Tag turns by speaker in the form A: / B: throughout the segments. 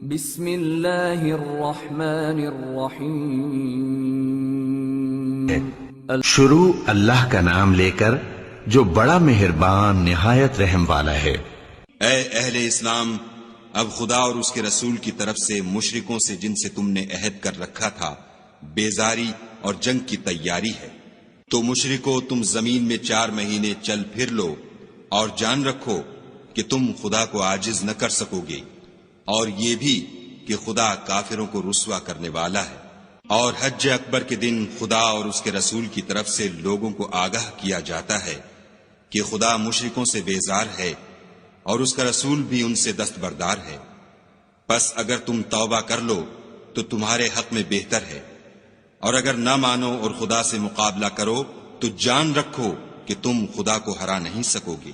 A: بسم اللہ الرحمن الرحیم
B: شروع اللہ کا نام لے کر جو بڑا مہربان نہایت رحم والا ہے۔
C: اے اہل اسلام، اب خدا اور اس کے رسول کی طرف سے مشرکوں سے جن سے تم نے عہد کر رکھا تھا بیزاری اور جنگ کی تیاری ہے، تو مشرکو تم زمین میں 4 مہینے چل پھر لو اور جان رکھو کہ تم خدا کو عاجز نہ کر سکو گے، اور یہ بھی کہ خدا کافروں کو رسوا کرنے والا ہے۔ اور حج اکبر کے دن خدا اور اس کے رسول کی طرف سے لوگوں کو آگاہ کیا جاتا ہے کہ خدا مشرکوں سے بیزار ہے اور اس کا رسول بھی ان سے دستبردار ہے، پس اگر تم توبہ کر لو تو تمہارے حق میں بہتر ہے، اور اگر نہ مانو اور خدا سے مقابلہ کرو تو جان رکھو کہ تم خدا کو ہرا نہیں سکو گے۔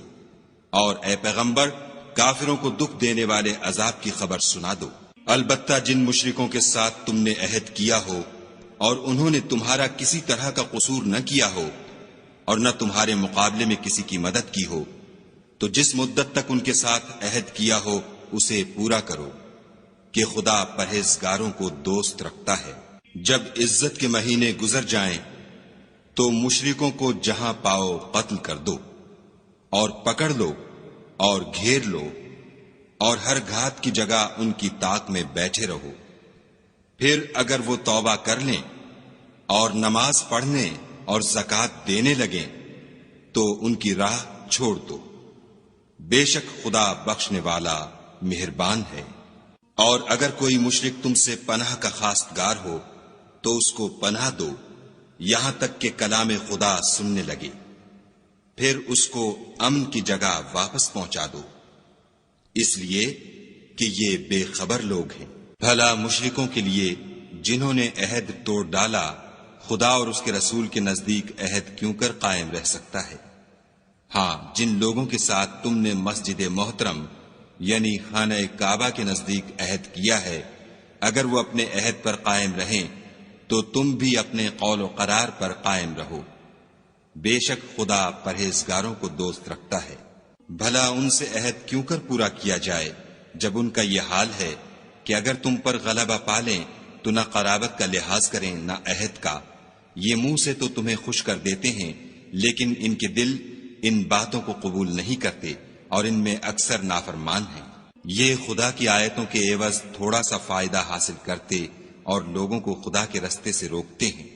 C: اور اے پیغمبر، کافروں کو دکھ دینے والے عذاب کی خبر سنا دو۔ البتہ جن مشرکوں کے ساتھ تم نے عہد کیا ہو اور انہوں نے تمہارا کسی طرح کا قصور نہ کیا ہو اور نہ تمہارے مقابلے میں کسی کی مدد کی ہو، تو جس مدت تک ان کے ساتھ عہد کیا ہو اسے پورا کرو، کہ خدا پرہیزگاروں کو دوست رکھتا ہے۔ جب عزت کے مہینے گزر جائیں تو مشرکوں کو جہاں پاؤ قتل کر دو اور پکڑ لو اور گھیر لو، اور ہر گھات کی جگہ ان کی طاق میں بیٹھے رہو۔ پھر اگر وہ توبہ کر لیں اور نماز پڑھنے اور زکوٰۃ دینے لگیں تو ان کی راہ چھوڑ دو، بے شک خدا بخشنے والا مہربان ہے۔ اور اگر کوئی مشرک تم سے پناہ کا خواستگار ہو تو اس کو پناہ دو یہاں تک کہ کلام خدا سننے لگے، پھر اس کو امن کی جگہ واپس پہنچا دو، اس لیے کہ یہ بے خبر لوگ ہیں۔ بھلا مشرکوں کے لیے جنہوں نے عہد توڑ ڈالا خدا اور اس کے رسول کے نزدیک عہد کیوں کر قائم رہ سکتا ہے؟ ہاں، جن لوگوں کے ساتھ تم نے مسجد محترم یعنی خانہ کعبہ کے نزدیک عہد کیا ہے، اگر وہ اپنے عہد پر قائم رہیں تو تم بھی اپنے قول و قرار پر قائم رہو، بے شک خدا پرہیزگاروں کو دوست رکھتا ہے۔ بھلا ان سے عہد کیوں کر پورا کیا جائے جب ان کا یہ حال ہے کہ اگر تم پر غلبہ پالیں تو نہ قرابت کا لحاظ کریں نہ عہد کا۔ یہ منہ سے تو تمہیں خوش کر دیتے ہیں لیکن ان کے دل ان باتوں کو قبول نہیں کرتے اور ان میں اکثر نافرمان ہیں۔ یہ خدا کی آیتوں کے عوض تھوڑا سا فائدہ حاصل کرتے اور لوگوں کو خدا کے رستے سے روکتے ہیں۔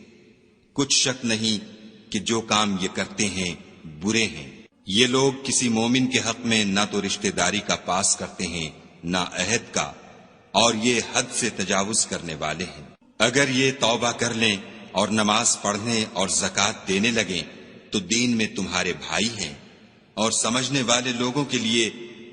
C: کچھ شک نہیں کہ جو کام یہ کرتے ہیں برے ہیں۔ یہ لوگ کسی مومن کے حق میں نہ تو رشتہ داری کا پاس کرتے ہیں نہ عہد کا، اور یہ حد سے تجاوز کرنے والے ہیں۔ اگر یہ توبہ کر لیں اور نماز پڑھنے اور زکوٰۃ دینے لگیں تو دین میں تمہارے بھائی ہیں، اور سمجھنے والے لوگوں کے لیے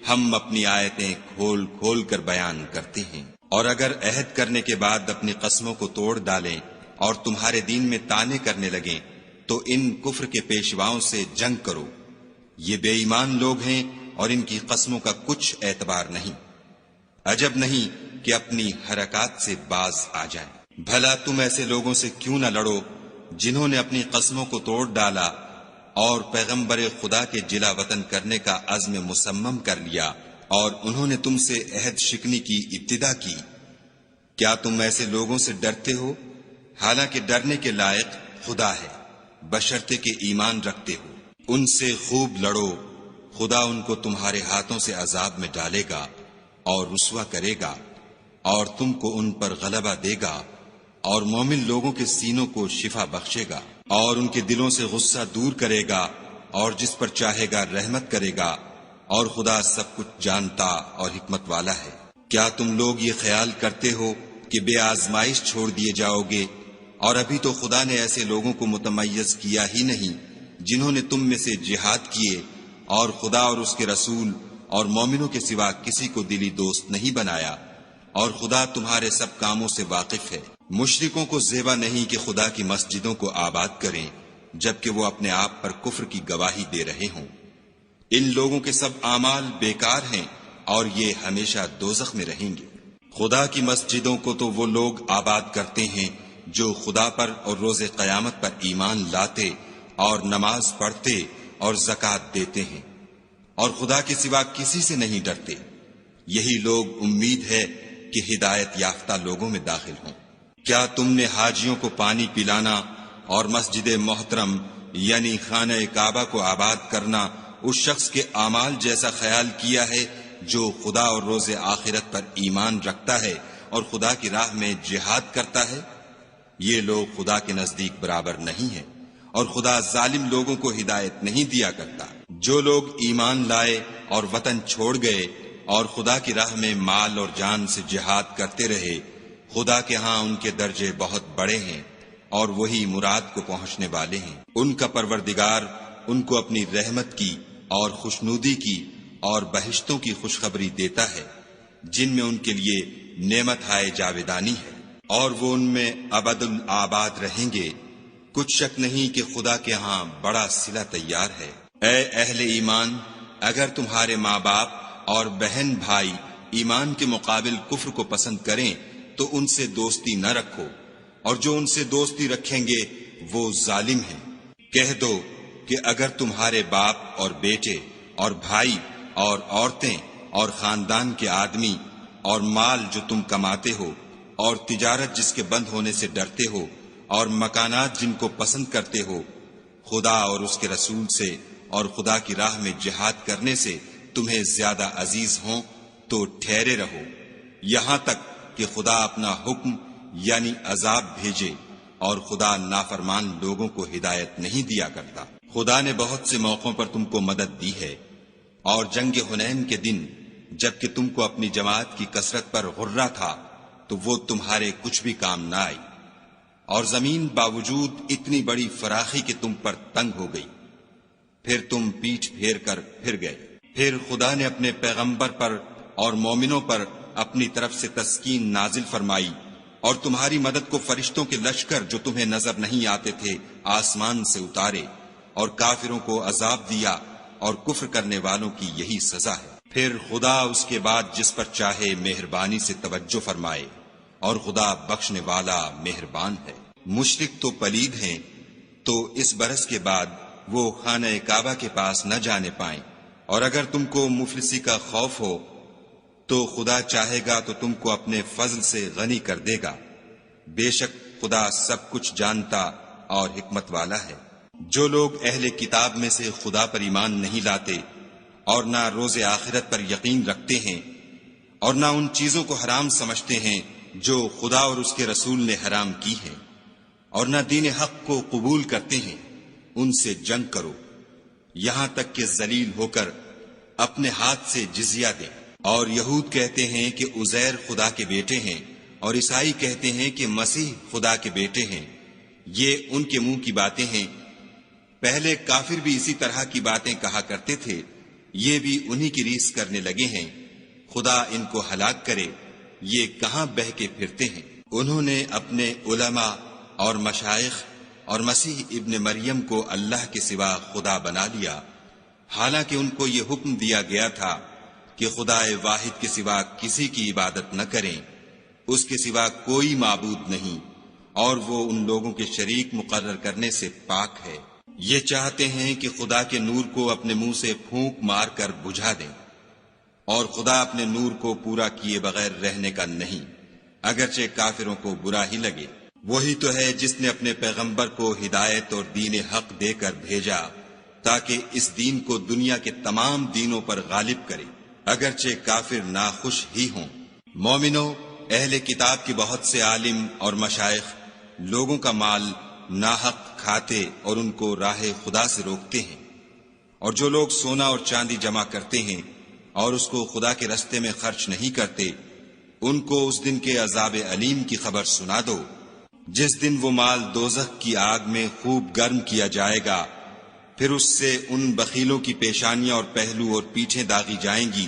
C: ہم اپنی آیتیں کھول کھول کر بیان کرتے ہیں۔ اور اگر عہد کرنے کے بعد اپنی قسموں کو توڑ ڈالیں اور تمہارے دین میں طعنے کرنے لگیں تو ان کفر کے پیشواؤں سے جنگ کرو، یہ بے ایمان لوگ ہیں اور ان کی قسموں کا کچھ اعتبار نہیں، عجب نہیں کہ اپنی حرکات سے باز آ جائیں۔ بھلا تم ایسے لوگوں سے کیوں نہ لڑو جنہوں نے اپنی قسموں کو توڑ ڈالا اور پیغمبر خدا کے جلا وطن کرنے کا عزم مصمم کر لیا، اور انہوں نے تم سے عہد شکنی کی ابتدا کی۔ کیا تم ایسے لوگوں سے ڈرتے ہو؟ حالانکہ ڈرنے کے لائق خدا ہے، بشرطے کہ ایمان رکھتے ہو۔ ان سے خوب لڑو، خدا ان کو تمہارے ہاتھوں سے عذاب میں ڈالے گا اور رسوا کرے گا، اور تم کو ان پر غلبہ دے گا، اور مومن لوگوں کے سینوں کو شفا بخشے گا، اور ان کے دلوں سے غصہ دور کرے گا، اور جس پر چاہے گا رحمت کرے گا، اور خدا سب کچھ جانتا اور حکمت والا ہے۔ کیا تم لوگ یہ خیال کرتے ہو کہ بے آزمائش چھوڑ دیے جاؤ گے؟ اور ابھی تو خدا نے ایسے لوگوں کو متمیز کیا ہی نہیں جنہوں نے تم میں سے جہاد کیے اور خدا اور اس کے رسول اور مومنوں کے سوا کسی کو دلی دوست نہیں بنایا، اور خدا تمہارے سب کاموں سے واقف ہے۔ مشرکوں کو زیبا نہیں کہ خدا کی مسجدوں کو آباد کریں جبکہ وہ اپنے آپ پر کفر کی گواہی دے رہے ہوں۔ ان لوگوں کے سب اعمال بیکار ہیں اور یہ ہمیشہ دوزخ میں رہیں گے۔ خدا کی مسجدوں کو تو وہ لوگ آباد کرتے ہیں جو خدا پر اور روز قیامت پر ایمان لاتے اور نماز پڑھتے اور زکوٰۃ دیتے ہیں، اور خدا کے سوا کسی سے نہیں ڈرتے۔ یہی لوگ امید ہے کہ ہدایت یافتہ لوگوں میں داخل ہوں۔ کیا تم نے حاجیوں کو پانی پلانا اور مسجد محترم یعنی خانہ کعبہ کو آباد کرنا اس شخص کے اعمال جیسا خیال کیا ہے جو خدا اور روز آخرت پر ایمان رکھتا ہے اور خدا کی راہ میں جہاد کرتا ہے؟ یہ لوگ خدا کے نزدیک برابر نہیں ہیں، اور خدا ظالم لوگوں کو ہدایت نہیں دیا کرتا۔ جو لوگ ایمان لائے اور وطن چھوڑ گئے اور خدا کی راہ میں مال اور جان سے جہاد کرتے رہے، خدا کے ہاں ان کے درجے بہت بڑے ہیں اور وہی مراد کو پہنچنے والے ہیں۔ ان کا پروردگار ان کو اپنی رحمت کی اور خوشنودی کی اور بہشتوں کی خوشخبری دیتا ہے جن میں ان کے لیے نعمت ہائے جاویدانی ہے، اور وہ ان میں ابد الآباد رہیں گے۔ کچھ شک نہیں کہ خدا کے ہاں بڑا صلہ تیار ہے۔ اے اہل ایمان، اگر تمہارے ماں باپ اور بہن بھائی ایمان کے مقابل کفر کو پسند کریں تو ان سے دوستی نہ رکھو، اور جو ان سے دوستی رکھیں گے وہ ظالم ہیں۔ کہہ دو کہ اگر تمہارے باپ اور بیٹے اور بھائی اور عورتیں اور خاندان کے آدمی اور مال جو تم کماتے ہو اور تجارت جس کے بند ہونے سے ڈرتے ہو اور مکانات جن کو پسند کرتے ہو خدا اور اس کے رسول سے اور خدا کی راہ میں جہاد کرنے سے تمہیں زیادہ عزیز ہوں تو ٹھہرے رہو یہاں تک کہ خدا اپنا حکم یعنی عذاب بھیجے، اور خدا نافرمان لوگوں کو ہدایت نہیں دیا کرتا۔ خدا نے بہت سے موقعوں پر تم کو مدد دی ہے، اور جنگ حنین کے دن جب کہ تم کو اپنی جماعت کی کثرت پر غرہ تھا تو وہ تمہارے کچھ بھی کام نہ آئی، اور زمین باوجود اتنی بڑی فراخی کہ تم پر تنگ ہو گئی، پھر تم پیٹھ پھیر کر پھر گئے۔ پھر خدا نے اپنے پیغمبر پر اور مومنوں پر اپنی طرف سے تسکین نازل فرمائی، اور تمہاری مدد کو فرشتوں کے لشکر جو تمہیں نظر نہیں آتے تھے آسمان سے اتارے، اور کافروں کو عذاب دیا، اور کفر کرنے والوں کی یہی سزا ہے۔ پھر خدا اس کے بعد جس پر چاہے مہربانی سے توجہ فرمائے، اور خدا بخشنے والا مہربان ہے۔ مشرک تو پلید ہیں، تو اس برس کے بعد وہ خانہ کعبہ کے پاس نہ جانے پائیں، اور اگر تم کو مفلسی کا خوف ہو تو خدا چاہے گا تو تم کو اپنے فضل سے غنی کر دے گا۔ بے شک خدا سب کچھ جانتا اور حکمت والا ہے۔ جو لوگ اہل کتاب میں سے خدا پر ایمان نہیں لاتے اور نہ روز آخرت پر یقین رکھتے ہیں، اور نہ ان چیزوں کو حرام سمجھتے ہیں جو خدا اور اس کے رسول نے حرام کی ہیں، اور نہ دین حق کو قبول کرتے ہیں، ان سے جنگ کرو یہاں تک کہ ذلیل ہو کر اپنے ہاتھ سے جزیہ دیں۔ اور یہود کہتے ہیں کہ عزیر خدا کے بیٹے ہیں، اور عیسائی کہتے ہیں کہ مسیح خدا کے بیٹے ہیں۔ یہ ان کے منہ کی باتیں ہیں، پہلے کافر بھی اسی طرح کی باتیں کہا کرتے تھے، یہ بھی انہی کی ریس کرنے لگے ہیں۔ خدا ان کو ہلاک کرے، یہ کہاں بہہ کے پھرتے ہیں۔ انہوں نے اپنے علماء اور مشائخ اور مسیح ابن مریم کو اللہ کے سوا خدا بنا لیا، حالانکہ ان کو یہ حکم دیا گیا تھا کہ خدا واحد کے سوا کسی کی عبادت نہ کریں، اس کے سوا کوئی معبود نہیں، اور وہ ان لوگوں کے شریک مقرر کرنے سے پاک ہے۔ یہ چاہتے ہیں کہ خدا کے نور کو اپنے منہ سے پھونک مار کر بجھا دیں، اور خدا اپنے نور کو پورا کیے بغیر رہنے کا نہیں، اگرچہ کافروں کو برا ہی لگے۔ وہی تو ہے جس نے اپنے پیغمبر کو ہدایت اور دین حق دے کر بھیجا تاکہ اس دین کو دنیا کے تمام دینوں پر غالب کرے، اگرچہ کافر ناخوش ہی ہوں۔ مومنو، اہل کتاب کے بہت سے عالم اور مشائخ لوگوں کا مال ناحق کھاتے اور ان کو راہ خدا سے روکتے ہیں، اور جو لوگ سونا اور چاندی جمع کرتے ہیں اور اس کو خدا کے رستے میں خرچ نہیں کرتے، ان کو اس دن کے عذاب علیم کی خبر سنا دو، جس دن وہ مال دوزخ کی آگ میں خوب گرم کیا جائے گا، پھر اس سے ان بخیلوں کی پیشانیاں اور پہلو اور پیٹھیں داغی جائیں گی،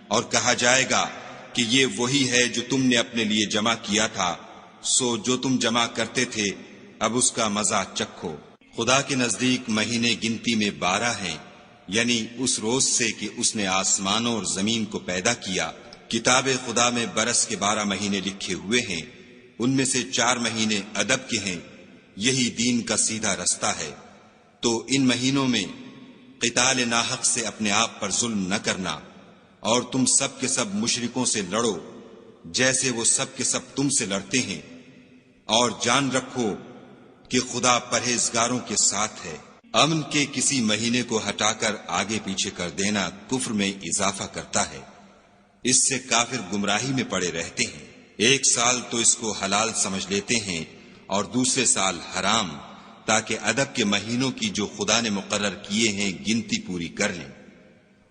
C: اور کہا جائے گا کہ یہ وہی ہے جو تم نے اپنے لیے جمع کیا تھا، سو جو تم جمع کرتے تھے اب اس کا مزہ چکھو۔ خدا کے نزدیک مہینے گنتی میں 12 ہیں، یعنی اس روز سے کہ اس نے آسمانوں اور زمین کو پیدا کیا۔ کتاب خدا میں برس کے 12 مہینے لکھے ہوئے ہیں، ان میں سے 4 مہینے ادب کے ہیں، یہی دین کا سیدھا رستہ ہے۔ تو ان مہینوں میں قتال ناحق سے اپنے آپ پر ظلم نہ کرنا، اور تم سب کے سب مشرکوں سے لڑو، جیسے وہ سب کے سب تم سے لڑتے ہیں، اور جان رکھو کہ خدا پرہیزگاروں کے ساتھ ہے۔ امن کے کسی مہینے کو ہٹا کر آگے پیچھے کر دینا کفر میں اضافہ کرتا ہے، اس سے کافر گمراہی میں پڑے رہتے ہیں۔ ایک سال تو اس کو حلال سمجھ لیتے ہیں اور دوسرے سال حرام، تاکہ ادب کے مہینوں کی جو خدا نے مقرر کیے ہیں گنتی پوری کر لیں،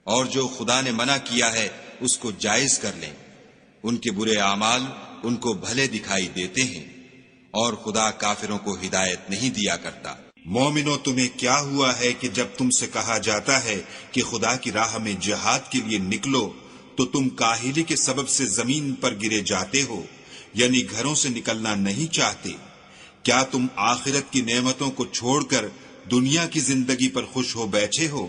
C: اور جو خدا نے منع کیا ہے اس کو جائز کر لیں۔ ان کے برے اعمال ان کو بھلے دکھائی دیتے ہیں، اور خدا کافروں کو ہدایت نہیں دیا کرتا۔
D: مومنو، تمہیں کیا ہوا ہے کہ جب تم سے کہا جاتا ہے کہ خدا کی راہ میں جہاد کے لیے نکلو تو تم کاہلی کے سبب سے زمین پر گرے جاتے ہو، یعنی گھروں سے نکلنا نہیں چاہتے؟ کیا تم آخرت کی نعمتوں کو چھوڑ کر دنیا کی زندگی پر خوش ہو بیٹھے ہو؟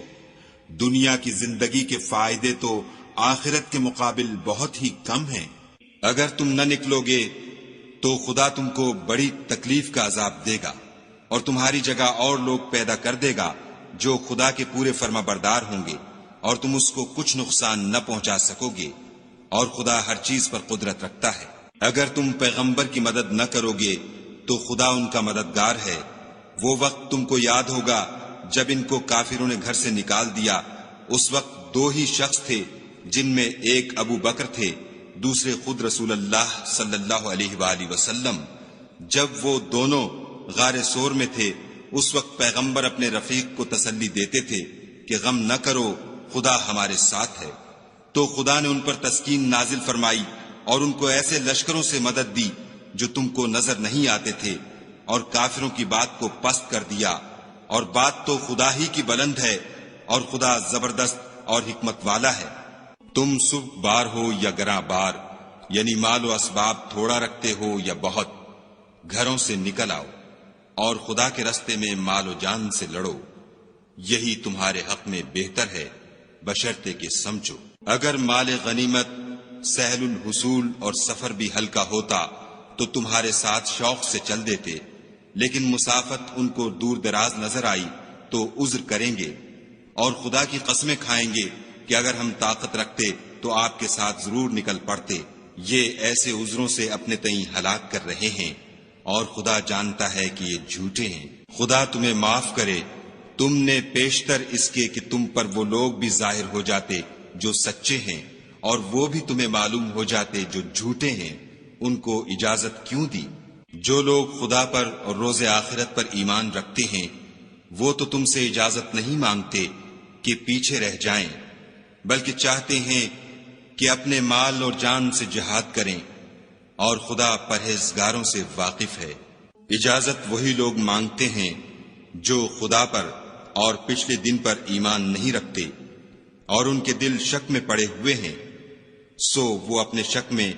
D: دنیا کی زندگی کے فائدے تو آخرت کے مقابل بہت ہی کم ہیں۔
C: اگر تم نہ نکلو گے تو خدا تم کو بڑی تکلیف کا عذاب دے گا، اور تمہاری جگہ اور لوگ پیدا کر دے گا جو خدا کے پورے فرما بردار ہوں گے، اور تم اس کو کچھ نقصان نہ پہنچا سکو گے، اور خدا ہر چیز پر قدرت رکھتا ہے۔ اگر تم پیغمبر کی مدد نہ کرو گے تو خدا ان کا مددگار ہے۔ وہ وقت تم کو یاد ہوگا جب ان کو کافروں نے گھر سے نکال دیا، اس وقت دو ہی شخص تھے، جن میں ایک ابو بکر تھے، دوسرے خود رسول اللہ صلی اللہ علیہ وآلہ وسلم۔ جب وہ دونوں غار سور میں تھے، اس وقت پیغمبر اپنے رفیق کو تسلی دیتے تھے کہ غم نہ کرو، خدا ہمارے ساتھ ہے۔ تو خدا نے ان پر تسکین نازل فرمائی اور ان کو ایسے لشکروں سے مدد دی جو تم کو نظر نہیں آتے تھے، اور کافروں کی بات کو پست کر دیا۔ اور بات تو خدا ہی کی بلند ہے، اور خدا زبردست اور حکمت والا ہے۔ تم سبک بار ہو یا گراں بار، یعنی مال و اسباب تھوڑا رکھتے ہو یا بہت، گھروں سے نکل آؤ اور خدا کے رستے میں مال و جان سے لڑو، یہی تمہارے حق میں بہتر ہے، بشرطے کہ سمجھو۔ اگر مال غنیمت سہل الحصول اور سفر بھی ہلکا ہوتا تو تمہارے ساتھ شوق سے چل دیتے، لیکن مسافت ان کو دور دراز نظر آئی تو عذر کریں گے، اور خدا کی قسمیں کھائیں گے کہ اگر ہم طاقت رکھتے تو آپ کے ساتھ ضرور نکل پڑتے۔ یہ ایسے عذروں سے اپنے تئیں ہلاک کر رہے ہیں، اور خدا جانتا ہے کہ یہ جھوٹے ہیں۔ خدا تمہیں معاف کرے، تم نے پیشتر اس کے کہ تم پر وہ لوگ بھی ظاہر ہو جاتے جو سچے ہیں، اور وہ بھی تمہیں معلوم ہو جاتے جو جھوٹے ہیں، ان کو اجازت کیوں دی؟ جو لوگ خدا پر اور روز آخرت پر ایمان رکھتے ہیں وہ تو تم سے اجازت نہیں مانگتے کہ پیچھے رہ جائیں، بلکہ چاہتے ہیں کہ اپنے مال اور جان سے جہاد کریں، اور خدا پرہیزگاروں سے واقف ہے۔ اجازت وہی لوگ مانگتے ہیں جو خدا پر اور پچھلے دن پر ایمان نہیں رکھتے، اور ان کے دل شک میں پڑے ہوئے ہیں، سو وہ اپنے شک میں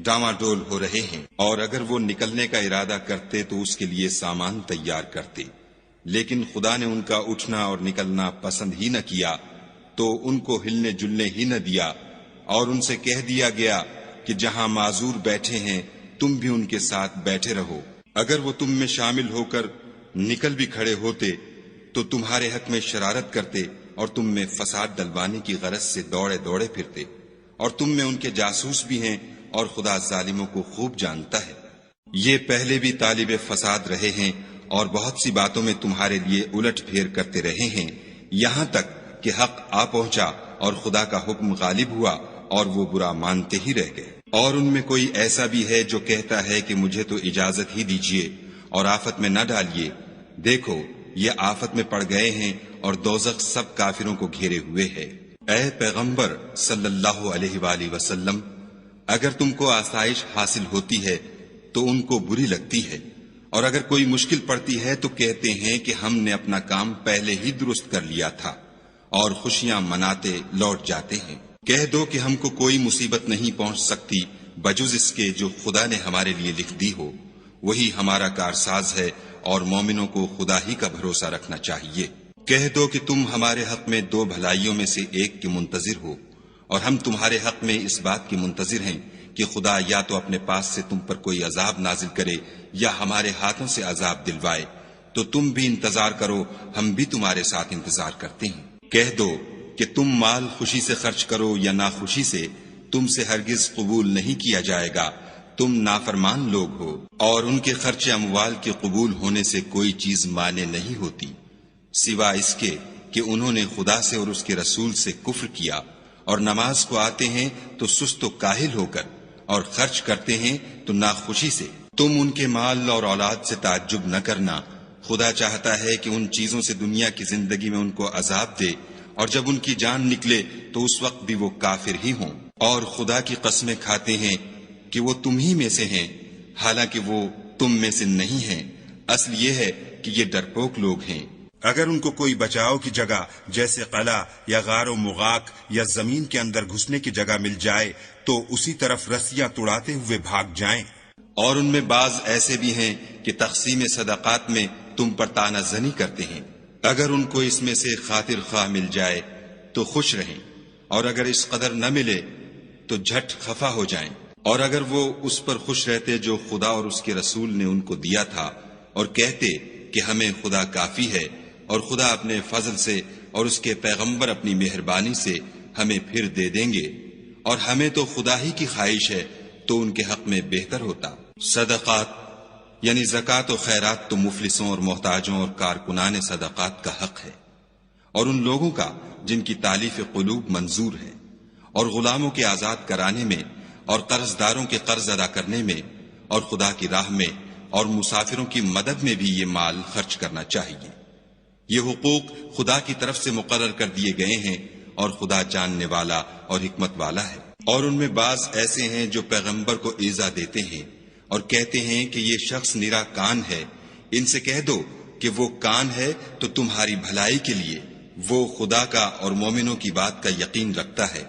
C: ڈاواڈول ہو رہے ہیں۔ اور اگر وہ نکلنے کا ارادہ کرتے تو اس کے لیے سامان تیار کرتے، لیکن خدا نے ان کا اٹھنا اور نکلنا پسند ہی نہ کیا، تو ان کو ہلنے جلنے ہی نہ دیا، اور ان سے کہہ دیا گیا کہ جہاں معذور بیٹھے ہیں تم بھی ان کے ساتھ بیٹھے رہو۔ اگر وہ تم میں شامل ہو کر نکل بھی کھڑے ہوتے تو تمہارے حق میں شرارت کرتے اور تم میں فساد ڈلوانے کی غرض سے دوڑے دوڑے پھرتے، اور تم میں ان کے جاسوس بھی ہیں، اور خدا ظالموں کو خوب جانتا ہے۔ یہ پہلے بھی طالب فساد رہے ہیں اور بہت سی باتوں میں تمہارے لیے الٹ پھیر کرتے رہے ہیں، یہاں تک کہ حق آ پہنچا اور خدا کا حکم غالب ہوا اور وہ برا مانتے ہی رہ گئے۔ اور ان میں کوئی ایسا بھی ہے جو کہتا ہے کہ مجھے تو اجازت ہی دیجیے اور آفت میں نہ ڈالیے، دیکھو یہ آفت میں پڑ گئے ہیں اور دوزخ سب کافروں کو گھیرے ہوئے ہے۔ اے پیغمبر صلی اللہ علیہ وآلہ وسلم، اگر تم کو آسائش حاصل ہوتی ہے تو ان کو بری لگتی ہے، اور اگر کوئی مشکل پڑتی ہے تو کہتے ہیں کہ ہم نے اپنا کام پہلے ہی درست کر لیا تھا، اور خوشیاں مناتے لوٹ جاتے ہیں۔ کہہ دو کہ ہم کو کوئی مصیبت نہیں پہنچ سکتی بجز اس کے جو خدا نے ہمارے لیے لکھ دی ہو، وہی ہمارا کارساز ہے، اور مومنوں کو خدا ہی کا بھروسہ رکھنا چاہیے۔ کہہ دو کہ تم ہمارے حق میں دو بھلائیوں میں سے ایک کے منتظر ہو، اور ہم تمہارے حق میں اس بات کے منتظر ہیں کہ خدا یا تو اپنے پاس سے تم پر کوئی عذاب نازل کرے یا ہمارے ہاتھوں سے عذاب دلوائے، تو تم بھی انتظار کرو، ہم بھی تمہارے ساتھ انتظار کرتے ہیں۔ کہہ دو کہ تم مال خوشی سے خرچ کرو یا ناخوشی سے، تم سے ہرگز قبول نہیں کیا جائے گا، تم نافرمان لوگ ہو، اور ان کے خرچ اموال کے قبول ہونے سے کوئی چیز مانے نہیں ہوتی سوا اس کے کہ انہوں نے خدا سے اور اس کے رسول سے کفر کیا، اور نماز کو آتے ہیں تو سست و کاہل ہو کر، اور خرچ کرتے ہیں تو ناخوشی سے۔ تم ان کے مال اور اولاد سے تعجب نہ کرنا، خدا چاہتا ہے کہ ان چیزوں سے دنیا کی زندگی میں ان کو عذاب دے، اور جب ان کی جان نکلے تو اس وقت بھی وہ کافر ہی ہوں، اور خدا کی قسمیں کھاتے ہیں کہ وہ تم ہی میں سے ہیں، حالانکہ وہ تم میں سے نہیں ہیں، اصل یہ ہے کہ یہ ڈرپوک لوگ ہیں۔
D: اگر ان کو کوئی بچاؤ کی جگہ جیسے قلعہ یا غار و مغاق یا زمین کے اندر گھسنے کی جگہ مل جائے تو اسی طرف رسیاں توڑاتے ہوئے بھاگ جائیں۔
C: اور ان میں بعض ایسے بھی ہیں کہ تقسیم صدقات میں تم پر طعنہ زنی کرتے ہیں، اگر ان کو اس میں سے خاطر خواہ مل جائے تو خوش رہیں، اور اگر اس قدر نہ ملے تو جھٹ خفا ہو جائیں، اور اگر وہ اس پر خوش رہتے جو خدا اور اس کے رسول نے ان کو دیا تھا، اور کہتے کہ ہمیں خدا کافی ہے، اور خدا اپنے فضل سے اور اس کے پیغمبر اپنی مہربانی سے ہمیں پھر دے دیں گے، اور ہمیں تو خدا ہی کی خواہش ہے تو ان کے حق میں بہتر ہوتا۔ صدقات یعنی زکوٰۃ و خیرات تو مفلسوں اور محتاجوں اور کارکنان صدقات کا حق ہے، اور ان لوگوں کا جن کی تالیف قلوب منظور ہے، اور غلاموں کے آزاد کرانے میں، اور قرض داروں کے قرض ادا کرنے میں، اور خدا کی راہ میں اور مسافروں کی مدد میں بھی یہ مال خرچ کرنا چاہیے۔ یہ حقوق خدا کی طرف سے مقرر کر دیے گئے ہیں، اور خدا جاننے والا اور حکمت والا ہے۔ اور ان میں بعض ایسے ہیں جو پیغمبر کو ایذا دیتے ہیں اور کہتے ہیں کہ یہ شخص نرا کان ہے، ان سے کہہ دو کہ وہ کان ہے تو تمہاری بھلائی کے لیے، وہ خدا کا اور مومنوں کی بات کا یقین رکھتا ہے،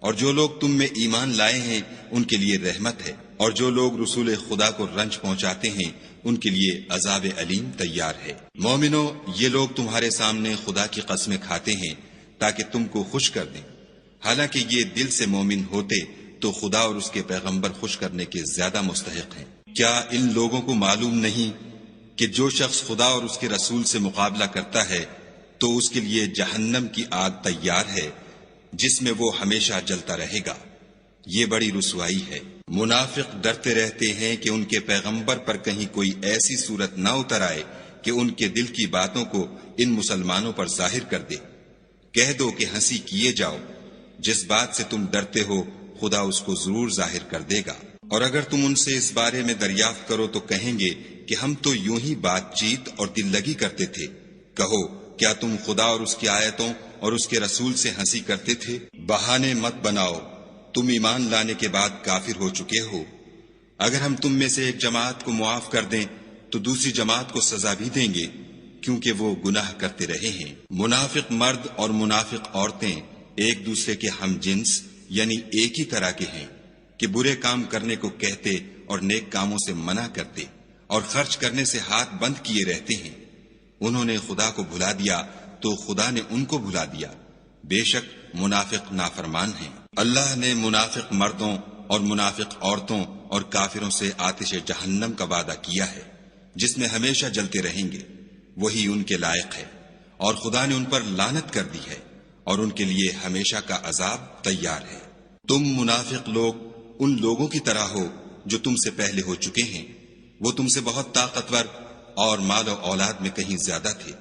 C: اور جو لوگ تم میں ایمان لائے ہیں ان کے لیے رحمت ہے، اور جو لوگ رسول خدا کو رنج پہنچاتے ہیں ان کے لیے عذاب علیم تیار ہے۔ مومنو، یہ لوگ تمہارے سامنے خدا کی قسمیں کھاتے ہیں تاکہ تم کو خوش کر دیں، حالانکہ یہ دل سے مومن ہوتے تو خدا اور اس کے پیغمبر خوش کرنے کے زیادہ مستحق ہیں۔ کیا ان لوگوں کو معلوم نہیں کہ جو شخص خدا اور اس کے رسول سے مقابلہ کرتا ہے تو اس کے لیے جہنم کی آگ تیار ہے جس میں وہ ہمیشہ جلتا رہے گا، یہ بڑی رسوائی ہے۔ منافق ڈرتے رہتے ہیں کہ ان کے پیغمبر پر کہیں کوئی ایسی صورت نہ اتر آئے کہ ان کے دل کی باتوں کو ان مسلمانوں پر ظاہر کر دے۔ کہہ دو کہ ہنسی کیے جاؤ، جس بات سے تم ڈرتے ہو خدا اس کو ضرور ظاہر کر دے گا، اور اگر تم ان سے اس بارے میں دریافت کرو تو کہیں گے کہ ہم تو یوں ہی بات چیت اور دل لگی کرتے تھے۔ کہو، کیا تم خدا اور اس کی آیتوں اور اس کے رسول سے ہنسی کرتے تھے؟ بہانے مت بناؤ، تم ایمان لانے کے بعد کافر ہو چکے ہو۔ اگر ہم تم میں سے ایک جماعت کو معاف کر دیں تو دوسری جماعت کو سزا بھی دیں گے، کیونکہ وہ گناہ کرتے رہے ہیں۔ منافق مرد اور منافق عورتیں ایک دوسرے کے ہم جنس یعنی ایک ہی طرح کے ہیں کہ برے کام کرنے کو کہتے اور نیک کاموں سے منع کرتے اور خرچ کرنے سے ہاتھ بند کیے رہتے ہیں۔ انہوں نے خدا کو بھلا دیا تو خدا نے ان کو بھلا دیا، بے شک منافق نافرمان ہیں۔ اللہ نے منافق مردوں اور منافق عورتوں اور کافروں سے آتش جہنم کا وعدہ کیا ہے جس میں ہمیشہ جلتے رہیں گے، وہی ان کے لائق ہے، اور خدا نے ان پر لعنت کر دی ہے اور ان کے لیے ہمیشہ کا عذاب تیار ہے۔ تم منافق لوگ ان لوگوں کی طرح ہو جو تم سے پہلے ہو چکے ہیں، وہ تم سے بہت طاقتور اور مال و اولاد میں کہیں زیادہ تھے،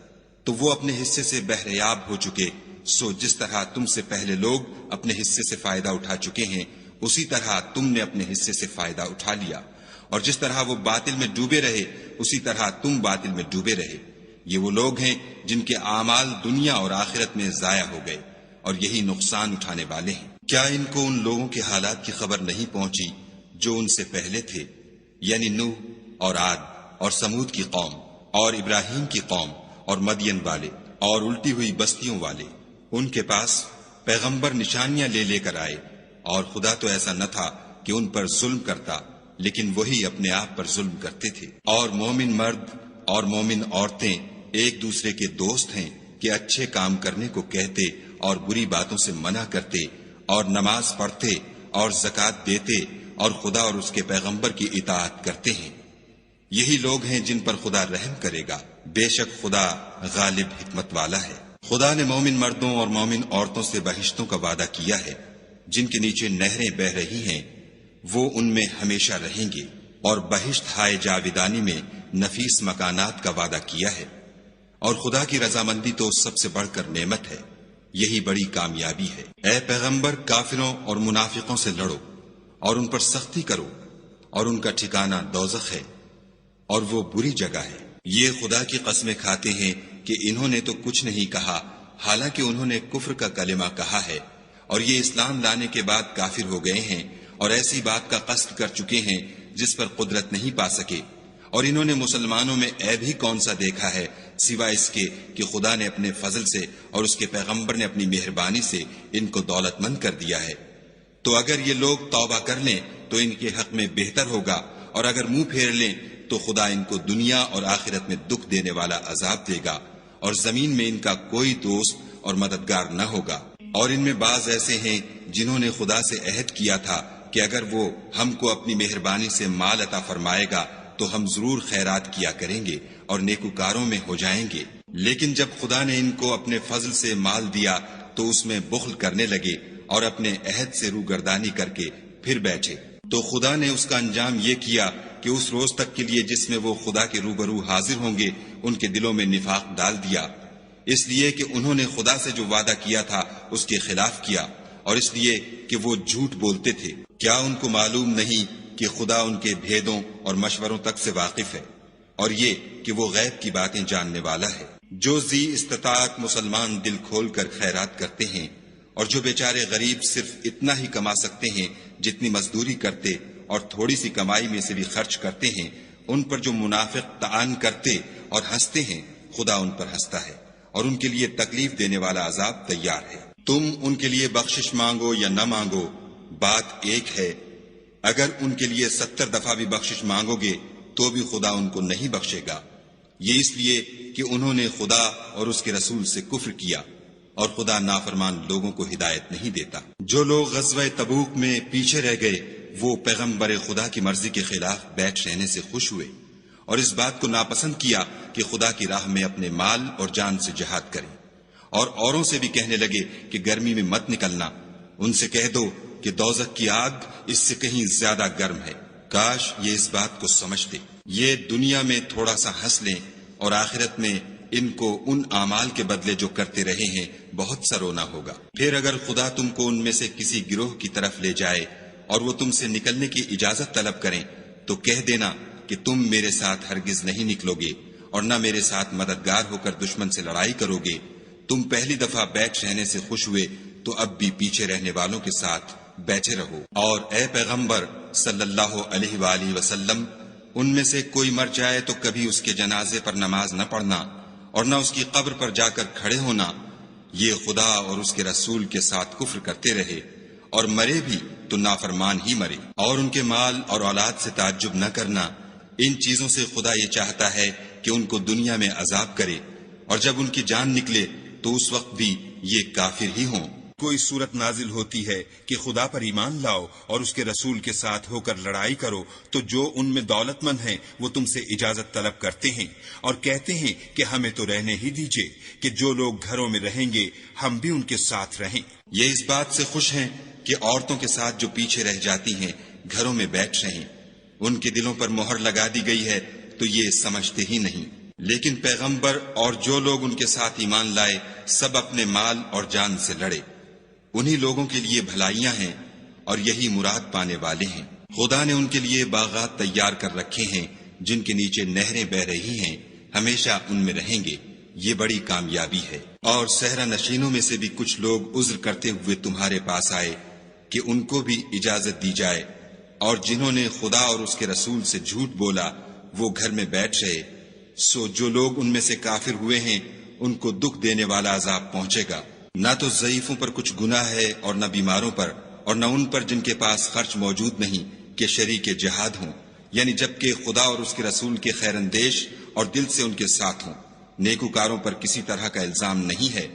C: تو وہ اپنے حصے سے بہریاب ہو چکے، سو جس طرح تم سے پہلے لوگ اپنے حصے سے فائدہ اٹھا چکے ہیں اسی طرح تم نے اپنے حصے سے فائدہ اٹھا لیا، اور جس طرح وہ باطل میں ڈوبے رہے اسی طرح تم باطل میں ڈوبے رہے۔ یہ وہ لوگ ہیں جن کے اعمال دنیا اور آخرت میں ضائع ہو گئے اور یہی نقصان اٹھانے والے ہیں۔ کیا ان کو ان لوگوں کے حالات کی خبر نہیں پہنچی جو ان سے پہلے تھے، یعنی نوح اور عاد اور سمود کی قوم اور ابراہیم کی قوم اور مدین والے اور الٹی ہوئی بستیوں والے؟ ان کے پاس پیغمبر نشانیاں لے لے کر آئے، اور خدا تو ایسا نہ تھا کہ ان پر ظلم کرتا، لیکن وہی اپنے آپ پر ظلم کرتے تھے۔ اور مومن مرد اور مومن عورتیں ایک دوسرے کے دوست ہیں کہ اچھے کام کرنے کو کہتے اور بری باتوں سے منع کرتے اور نماز پڑھتے اور زکوٰۃ دیتے اور خدا اور اس کے پیغمبر کی اطاعت کرتے ہیں۔ یہی لوگ ہیں جن پر خدا رحم کرے گا، بے شک خدا غالب حکمت والا ہے۔ خدا نے مومن مردوں اور مومن عورتوں سے بہشتوں کا وعدہ کیا ہے جن کے نیچے نہریں بہ رہی ہیں، وہ ان میں ہمیشہ رہیں گے، اور بہشت ہائے جاویدانی میں نفیس مکانات کا وعدہ کیا ہے۔ اور خدا کی رضامندی تو سب سے بڑھ کر نعمت ہے، یہی بڑی کامیابی ہے۔ اے پیغمبر، کافروں اور منافقوں سے لڑو اور ان پر سختی کرو، اور ان کا ٹھکانہ دوزخ ہے، اور وہ بری جگہ ہے۔ یہ خدا کی قسمیں کھاتے ہیں کہ انہوں نے تو کچھ نہیں کہا، حالانکہ انہوں نے کفر کا کلمہ کہا ہے، اور یہ اسلام لانے کے بعد کافر ہو گئے ہیں، اور ایسی بات کا قصد کر چکے ہیں جس پر قدرت نہیں پا سکے۔ اور انہوں نے مسلمانوں میں عیب ہی کون سا دیکھا ہے سوائے اس کے کہ خدا نے اپنے فضل سے اور اس کے پیغمبر نے اپنی مہربانی سے ان کو دولت مند کر دیا ہے۔ تو اگر یہ لوگ توبہ کر لیں تو ان کے حق میں بہتر ہوگا، اور اگر منہ پھیر لیں تو خدا ان کو دنیا اور آخرت میں دکھ دینے والا عذاب دے گا، اور زمین میں ان کا کوئی دوست اور مددگار نہ ہوگا۔ اور ان میں بعض ایسے ہیں جنہوں نے خدا سے عہد کیا تھا کہ اگر وہ ہم کو اپنی مہربانی سے مال عطا فرمائے گا تو ہم ضرور خیرات کیا کریں گے اور نیکوکاروں میں ہو جائیں گے، لیکن جب خدا نے ان کو اپنے فضل سے مال دیا تو اس میں بخل کرنے لگے اور اپنے عہد سے روگردانی کر کے پھر بیٹھے۔ تو خدا نے اس کا انجام یہ کیا کہ اس روز تک کے لیے جس میں وہ خدا کے روبرو حاضر ہوں گے ان کے دلوں میں نفاق ڈال دیا، اس لیے کہ انہوں نے خدا سے جو وعدہ کیا تھا اس کے خلاف کیا، اور اس لیے کہ وہ جھوٹ بولتے تھے۔ کیا ان کو معلوم نہیں کہ خدا ان کے بھیدوں اور مشوروں تک سے واقف ہے، اور یہ کہ وہ غیب کی باتیں جاننے والا ہے۔ جو ذی استطاعت مسلمان دل کھول کر خیرات کرتے ہیں، اور جو بیچارے غریب صرف اتنا ہی کما سکتے ہیں جتنی مزدوری کرتے اور تھوڑی سی کمائی میں سے بھی خرچ کرتے ہیں، ان پر جو منافق طعن کرتے اور ہنستے ہیں، خدا ان پر ہنستا ہے اور ان کے لیے تکلیف دینے والا عذاب تیار ہے۔ تم ان کے لیے بخشش مانگو یا نہ مانگو، بات ایک ہے۔ اگر ان کے لیے 70 دفعہ بھی بخشش مانگو گے تو بھی خدا ان کو نہیں بخشے گا، یہ اس لیے کہ انہوں نے خدا اور اس کے رسول سے کفر کیا، اور خدا نافرمان لوگوں کو ہدایت نہیں دیتا۔ جو لوگ غزوہ تبوک میں پیچھے رہ گئے وہ پیغمبر خدا کی مرضی کے خلاف بیٹھ رہنے سے خوش ہوئے، اور اس بات کو ناپسند کیا کہ خدا کی راہ میں اپنے مال اور جان سے جہاد کریں، اور اوروں سے بھی کہنے لگے کہ گرمی میں مت نکلنا۔ ان سے کہہ دو کہ دوزخ کی آگ اس سے کہیں زیادہ گرم ہے، کاش یہ اس بات کو سمجھتے۔ یہ دنیا میں تھوڑا سا ہنس لیں، اور آخرت میں ان کو ان اعمال کے بدلے جو کرتے رہے ہیں بہت سا رونا ہوگا۔ پھر اگر خدا تم کو ان میں سے کسی گروہ کی طرف لے جائے اور وہ تم سے نکلنے کی اجازت طلب کریں تو کہہ دینا کہ تم میرے ساتھ ہرگز نہیں نکلو گے، اور نہ میرے ساتھ مددگار ہو کر دشمن سے لڑائی کرو گے۔ تم پہلی دفعہ بیٹھ رہنے سے خوش ہوئے تو اب بھی پیچھے رہنے والوں کے ساتھ بیٹھے رہو۔ اور اے پیغمبر صلی اللہ علیہ وآلہ وسلم، ان میں سے کوئی مر جائے تو کبھی اس کے جنازے پر نماز نہ پڑھنا اور نہ اس کی قبر پر جا کر کھڑے ہونا۔ یہ خدا اور اس کے رسول کے ساتھ کفر کرتے رہے، اور مرے بھی تو نافرمان ہی مرے۔ اور ان کے مال اور اولاد سے تعجب نہ کرنا، ان چیزوں سے خدا یہ چاہتا ہے کہ ان کو دنیا میں عذاب کرے، اور جب ان کی جان نکلے تو اس وقت بھی یہ کافر ہی ہوں۔
D: کوئی صورت نازل ہوتی ہے کہ خدا پر ایمان لاؤ اور اس کے رسول کے ساتھ ہو کر لڑائی کرو، تو جو ان میں دولت مند ہیں وہ تم سے اجازت طلب کرتے ہیں اور کہتے ہیں کہ ہمیں تو رہنے ہی دیجئے، کہ جو لوگ گھروں میں رہیں گے ہم بھی ان کے ساتھ رہیں۔
C: یہ اس بات سے خوش ہیں کہ عورتوں کے ساتھ جو پیچھے رہ جاتی ہیں گھروں میں بیٹھ رہیں، ان کے دلوں پر مہر لگا دی گئی ہے تو یہ سمجھتے ہی نہیں۔ لیکن پیغمبر اور جو لوگ ان کے ساتھ ایمان لائے سب اپنے مال اور جان سے لڑے، انہی لوگوں کے لیے بھلائیاں ہیں اور یہی مراد پانے والے ہیں۔ خدا نے ان کے لیے باغات تیار کر رکھے ہیں جن کے نیچے نہریں بہ رہی ہیں، ہمیشہ ان میں رہیں گے، یہ بڑی کامیابی ہے۔ اور صحرا نشینوں میں سے بھی کچھ لوگ عذر کرتے ہوئے تمہارے پاس آئے کہ ان کو بھی اجازت دی جائے، اور جنہوں نے خدا اور اس کے رسول سے جھوٹ بولا وہ گھر میں بیٹھ رہے، سو جو لوگ ان میں سے کافر ہوئے ہیں ان کو دکھ دینے والا عذاب پہنچے گا۔ نہ تو ضعیفوں پر کچھ گناہ ہے اور نہ بیماروں پر، اور نہ ان پر جن کے پاس خرچ موجود نہیں کہ شریک جہاد ہوں، یعنی جبکہ خدا اور اس کے رسول کے خیر اندیش اور دل سے ان کے ساتھ ہوں۔ نیکوکاروں پر کسی طرح کا الزام نہیں ہے،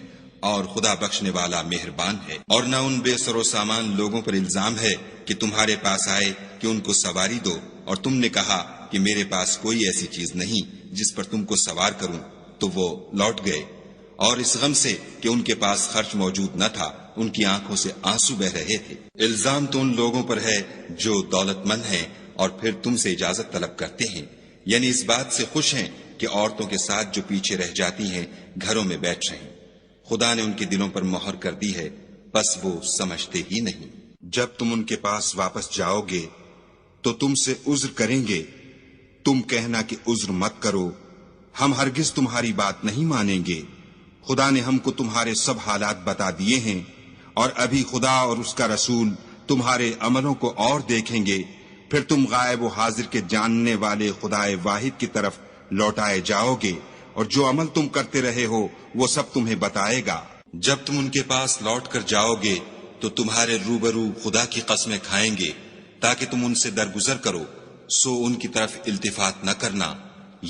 C: اور خدا بخشنے والا مہربان ہے۔ اور نہ ان بے سر و سامان لوگوں پر الزام ہے کہ تمہارے پاس آئے کہ ان کو سواری دو، اور تم نے کہا کہ میرے پاس کوئی ایسی چیز نہیں جس پر تم کو سوار کروں، تو وہ لوٹ گئے، اور اس غم سے کہ ان کے پاس خرچ موجود نہ تھا ان کی آنکھوں سے آنسو بہ رہے تھے۔ الزام تو ان لوگوں پر ہے جو دولت مند ہیں اور پھر تم سے اجازت طلب کرتے ہیں، یعنی اس بات سے خوش ہیں کہ عورتوں کے ساتھ جو پیچھے رہ جاتی ہیں گھروں میں بیٹھ رہیں۔ خدا نے ان کے دلوں پر مہر کر دی ہے، بس وہ سمجھتے ہی نہیں۔
D: جب تم ان کے پاس واپس جاؤ گے تو تم سے عذر کریں گے، تم کہنا کہ عذر مت کرو، ہم ہرگز تمہاری بات نہیں مانیں گے۔ خدا نے ہم کو تمہارے سب حالات بتا دیے ہیں، اور ابھی خدا اور اس کا رسول تمہارے عملوں کو اور دیکھیں گے، پھر تم غائب و حاضر کے جاننے والے خدا واحد کی طرف لوٹائے جاؤ گے، اور جو عمل تم کرتے رہے ہو وہ سب تمہیں بتائے گا۔
C: جب تم ان کے پاس لوٹ کر جاؤ گے تو تمہارے روبرو خدا کی قسمیں کھائیں گے تاکہ تم ان سے درگزر کرو، سو ان کی طرف التفات نہ کرنا،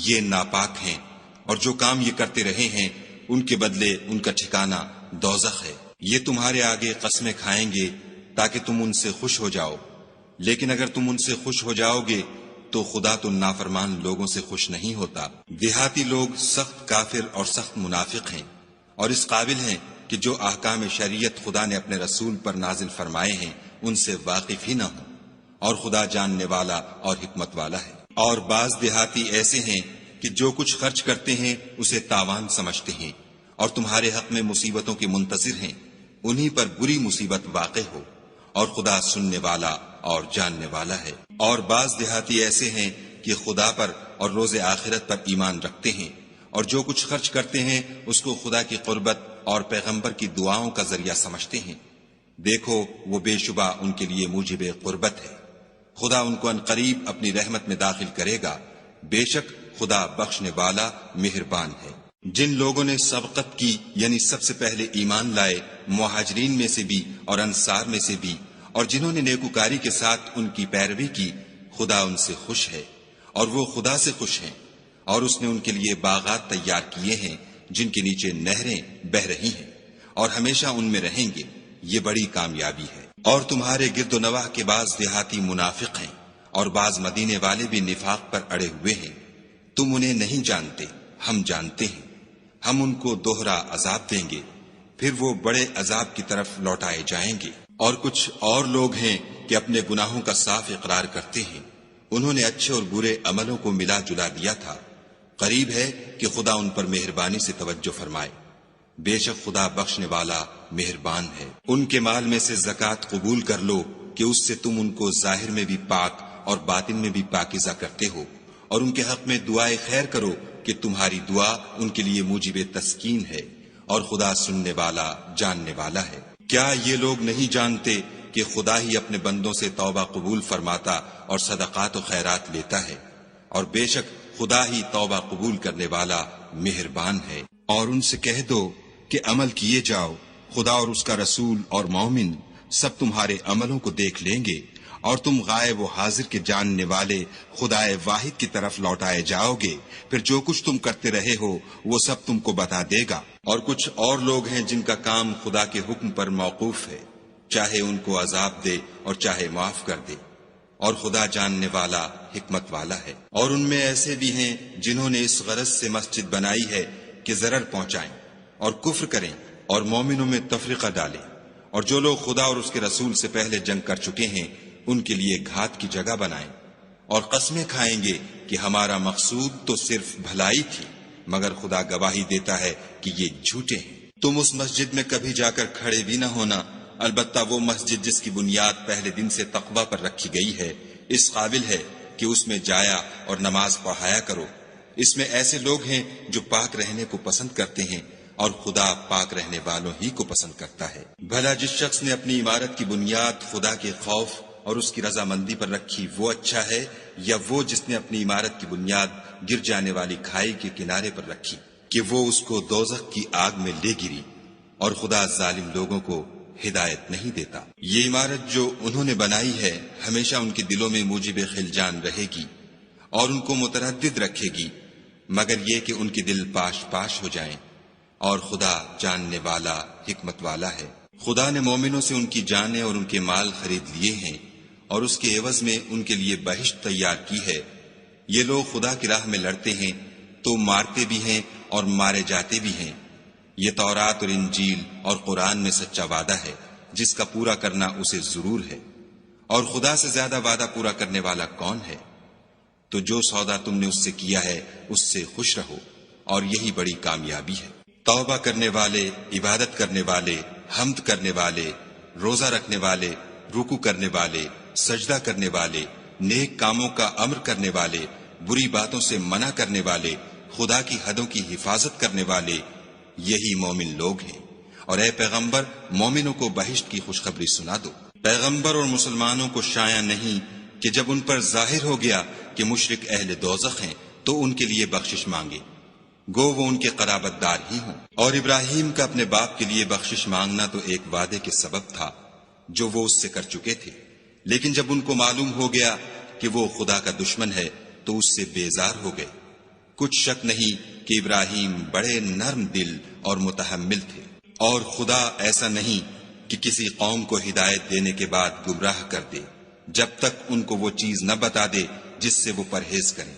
C: یہ ناپاک ہیں، اور جو کام یہ کرتے رہے ہیں ان کے بدلے ان کا ٹھکانہ دوزخ ہے۔ یہ تمہارے آگے قسمیں کھائیں گے تاکہ تم ان سے خوش ہو جاؤ، لیکن اگر تم ان سے خوش ہو جاؤ گے تو خدا تو نافرمان لوگوں سے خوش نہیں ہوتا۔ دیہاتی لوگ سخت کافر اور سخت منافق ہیں، اور اس قابل ہیں کہ جو احکام شریعت خدا نے اپنے رسول پر نازل فرمائے ہیں ان سے واقف ہی نہ ہوں، اور خدا جاننے والا اور حکمت والا ہے۔ اور بعض دیہاتی ایسے ہیں کہ جو کچھ خرچ کرتے ہیں اسے تاوان سمجھتے ہیں، اور تمہارے حق میں مصیبتوں کے منتظر ہیں، انہی پر بری مصیبت واقع ہو، اور خدا سننے والا اور جاننے والا ہے۔ اور بعض دیہاتی ایسے ہیں کہ خدا پر اور روز آخرت پر ایمان رکھتے ہیں، اور جو کچھ خرچ کرتے ہیں اس کو خدا کی قربت اور پیغمبر کی دعاؤں کا ذریعہ سمجھتے ہیں۔ دیکھو وہ بے شبہ ان کے لیے موجب قربت ہے، خدا ان کو عنقریب اپنی رحمت میں داخل کرے گا، بے شک خدا بخشنے والا مہربان ہے۔ جن لوگوں نے سبقت کی یعنی سب سے پہلے ایمان لائے، مہاجرین میں سے بھی اور انصار میں سے بھی، اور جنہوں نے نیکوکاری کے ساتھ ان کی پیروی کی، خدا ان سے خوش ہے اور وہ خدا سے خوش ہیں، اور اس نے ان کے لیے باغات تیار کیے ہیں جن کے نیچے نہریں بہ رہی ہیں، اور ہمیشہ ان میں رہیں گے، یہ بڑی کامیابی ہے۔ اور تمہارے گرد و نواح کے بعض دیہاتی منافق ہیں اور بعض مدینے والے بھی نفاق پر اڑے ہوئے ہیں، تم انہیں نہیں جانتے، ہم جانتے ہیں، ہم ان کو دوہرا عذاب دیں گے، پھر وہ بڑے عذاب کی طرف لوٹائے جائیں گے۔ اور کچھ اور لوگ ہیں کہ اپنے گناہوں کا صاف اقرار کرتے ہیں، انہوں نے اچھے اور برے عملوں کو ملا جلا دیا تھا، قریب ہے کہ خدا ان پر مہربانی سے توجہ فرمائے، بے شک خدا بخشنے والا مہربان ہے۔ ان کے مال میں سے زکوٰۃ قبول کر لو کہ اس سے تم ان کو ظاہر میں بھی پاک اور باطن میں بھی پاکیزہ کرتے ہو، اور ان کے حق میں دعائے خیر کرو کہ تمہاری دعا ان کے لیے موجب تسکین ہے، اور خدا سننے والا جاننے والا ہے۔ کیا یہ لوگ نہیں جانتے کہ خدا ہی اپنے بندوں سے توبہ قبول فرماتا اور صدقات و خیرات لیتا ہے، اور بے شک خدا ہی توبہ قبول کرنے والا مہربان ہے۔
D: اور ان سے کہہ دو کہ عمل کیے جاؤ، خدا اور اس کا رسول اور مومن سب تمہارے عملوں کو دیکھ لیں گے، اور تم غائب و حاضر کے جاننے والے خدا واحد کی طرف لوٹائے جاؤ گے، پھر جو کچھ تم کرتے رہے ہو وہ سب تم کو بتا دے گا۔
C: اور کچھ اور لوگ ہیں جن کا کام خدا کے حکم پر موقوف ہے، چاہے ان کو عذاب دے اور چاہے معاف کر دے، اور خدا جاننے والا حکمت والا ہے۔ اور ان میں ایسے بھی ہیں جنہوں نے اس غرض سے مسجد بنائی ہے کہ ضرر پہنچائیں اور کفر کریں اور مومنوں میں تفرقہ ڈالیں، اور جو لوگ خدا اور اس کے رسول سے پہلے جنگ کر چکے ہیں ان کے لیے گھات کی جگہ بنائیں، اور قسمیں کھائیں گے کہ ہمارا مقصود تو صرف بھلائی تھی، مگر خدا گواہی دیتا ہے کہ یہ جھوٹے ہیں۔ تم اس مسجد میں کبھی جا کر کھڑے بھی نہ ہونا، البتہ وہ مسجد جس کی بنیاد پہلے دن سے تقوی پر رکھی گئی ہے اس قابل ہے کہ اس میں جایا اور نماز پڑھایا کرو۔ اس میں ایسے لوگ ہیں جو پاک رہنے کو پسند کرتے ہیں، اور خدا پاک رہنے والوں ہی کو پسند کرتا ہے۔ بھلا جس شخص نے اپنی عمارت کی بنیاد خدا کے خوف اور اس کی رضامندی پر رکھی وہ اچھا ہے، یا وہ جس نے اپنی عمارت کی بنیاد گر جانے والی کھائی کے کنارے پر رکھی کہ وہ اس کو دوزخ کی آگ میں لے گری، اور خدا ظالم لوگوں کو ہدایت نہیں دیتا۔ یہ عمارت جو انہوں نے بنائی ہے ہمیشہ ان کے دلوں میں موجب خلجان رہے گی اور ان کو متردد رکھے گی، مگر یہ کہ ان کے دل پاش پاش ہو جائیں، اور خدا جاننے والا حکمت والا ہے۔ خدا نے مومنوں سے ان کی جانیں اور ان کے مال خرید لیے ہیں، اور اس کے عوض میں ان کے لیے بہشت تیار کی ہے۔ یہ لوگ خدا کی راہ میں لڑتے ہیں تو مارتے بھی ہیں اور مارے جاتے بھی ہیں، یہ تورات اور انجیل اور قرآن میں سچا وعدہ ہے جس کا پورا کرنا اسے ضرور ہے، اور خدا سے زیادہ وعدہ پورا کرنے والا کون ہے؟ تو جو سودا تم نے اس سے کیا ہے اس سے خوش رہو، اور یہی بڑی کامیابی ہے۔ توبہ کرنے والے، عبادت کرنے والے، حمد کرنے والے، روزہ رکھنے والے، رکوع کرنے والے، سجدہ کرنے والے، نیک کاموں کا امر کرنے والے، بری باتوں سے منع کرنے والے، خدا کی حدوں کی حفاظت کرنے والے، یہی مومن لوگ ہیں۔ اور اے پیغمبر، مومنوں کو بہشت کی خوشخبری سنا دو۔ پیغمبر اور مسلمانوں کو شایع نہیں کہ جب ان پر ظاہر ہو گیا کہ مشرک اہل دوزخ ہیں تو ان کے لیے بخشش مانگے، گو وہ ان کے قرابت دار ہی ہوں۔ اور ابراہیم کا اپنے باپ کے لیے بخشش مانگنا تو ایک وعدے کے سبب تھا جو وہ اس سے کر چکے تھے، لیکن جب ان کو معلوم ہو گیا کہ وہ خدا کا دشمن ہے تو اس سے بیزار ہو گئے۔ کچھ شک نہیں کہ ابراہیم بڑے نرم دل اور متحمل تھے، اور خدا ایسا نہیں کہ کسی قوم کو ہدایت دینے کے بعد گمراہ کر دے جب تک ان کو وہ چیز نہ بتا دے جس سے وہ پرہیز کریں۔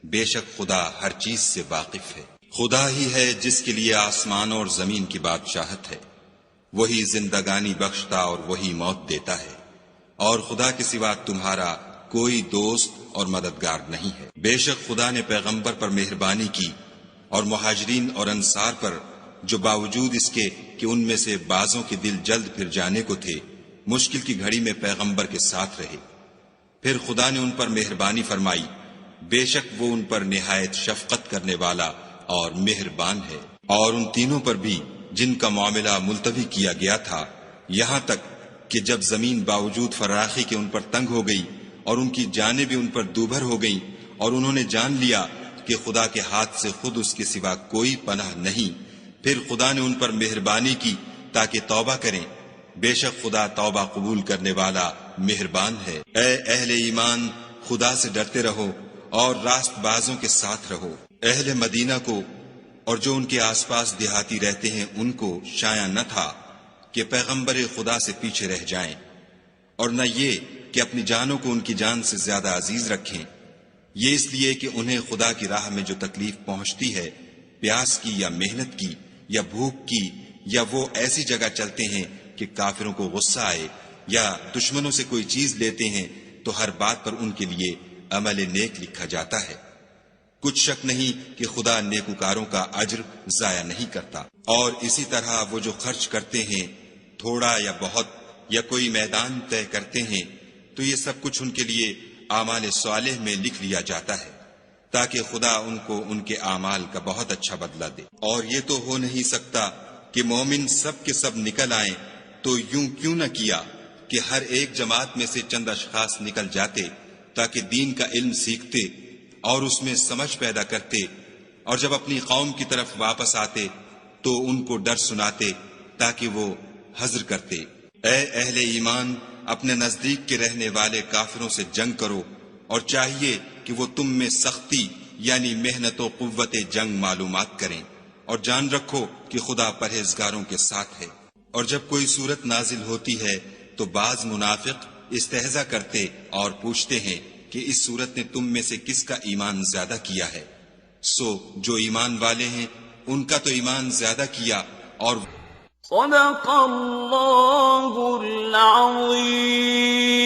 C: بے شک خدا ہر چیز سے واقف ہے۔ خدا ہی ہے جس کے لیے آسمان اور زمین کی بادشاہت ہے، وہی زندگانی بخشتا اور وہی موت دیتا ہے، اور خدا کے سوا تمہارا کوئی دوست اور مددگار نہیں ہے۔ بے شک خدا نے پیغمبر پر مہربانی کی اور مہاجرین اور انصار پر، جو باوجود اس کے کہ ان میں سے بعضوں کے دل جلد پھر جانے کو تھے، مشکل کی گھڑی میں پیغمبر کے ساتھ رہے۔ پھر خدا نے ان پر مہربانی فرمائی، بے شک وہ ان پر نہایت شفقت کرنے والا اور مہربان ہے۔ اور ان تینوں پر بھی جن کا معاملہ ملتوی کیا گیا تھا، یہاں تک کہ جب زمین باوجود فراخی کے ان پر تنگ ہو گئی اور ان کی جانیں بھی ان پر دوبھر ہو گئیں، اور انہوں نے جان لیا کہ خدا کے ہاتھ سے خود اس کے سوا کوئی پناہ نہیں، پھر خدا نے ان پر مہربانی کی تاکہ توبہ کریں۔ بے شک خدا توبہ قبول کرنے والا مہربان ہے۔ اے اہل ایمان، خدا سے ڈرتے رہو اور راست بازوں کے ساتھ رہو۔ اہل مدینہ کو اور جو ان کے آس پاس دیہاتی رہتے ہیں ان کو شایع نہ تھا کہ پیغمبر خدا سے پیچھے رہ جائیں، اور نہ یہ کہ اپنی جانوں کو ان کی جان سے زیادہ عزیز رکھیں، یہ اس لیے کہ انہیں خدا کی راہ میں جو تکلیف پہنچتی ہے، پیاس کی یا محنت کی یا بھوک کی، یا وہ ایسی جگہ چلتے ہیں کہ کافروں کو غصہ آئے، یا دشمنوں سے کوئی چیز لیتے ہیں، تو ہر بات پر ان کے لیے عمل نیک لکھا جاتا ہے۔ کچھ شک نہیں کہ خدا نیکوکاروں کا اجر ضائع نہیں کرتا۔ اور اسی طرح وہ جو خرچ کرتے ہیں، تھوڑا یا بہت، یا کوئی میدان طے کرتے ہیں، تو یہ سب کچھ ان کے لیے اعمال صالح میں لکھ لیا جاتا ہے، تاکہ خدا ان کو ان کے اعمال کا بہت اچھا بدلہ دے۔ اور یہ تو ہو نہیں سکتا کہ مومن سب کے سب نکل آئیں، تو یوں کیوں نہ کیا کہ ہر ایک جماعت میں سے چند اشخاص نکل جاتے تاکہ دین کا علم سیکھتے اور اس میں سمجھ پیدا کرتے، اور جب اپنی قوم کی طرف واپس آتے تو ان کو ڈر سناتے تاکہ وہ حذر کرتے۔ اے اہل ایمان، اپنے نزدیک کے رہنے والے کافروں سے جنگ کرو، اور چاہیے کہ وہ تم میں سختی یعنی محنت و قوت جنگ معلومات کریں، اور جان رکھو کہ خدا پرہیزگاروں کے ساتھ ہے۔ اور جب کوئی صورت نازل ہوتی ہے تو بعض منافق استہزا کرتے اور پوچھتے ہیں کہ اس صورت نے تم میں سے کس کا ایمان زیادہ کیا ہے؟ سو جو ایمان والے ہیں ان کا تو ایمان زیادہ کیا، اور
A: صدق اللہ العظیم۔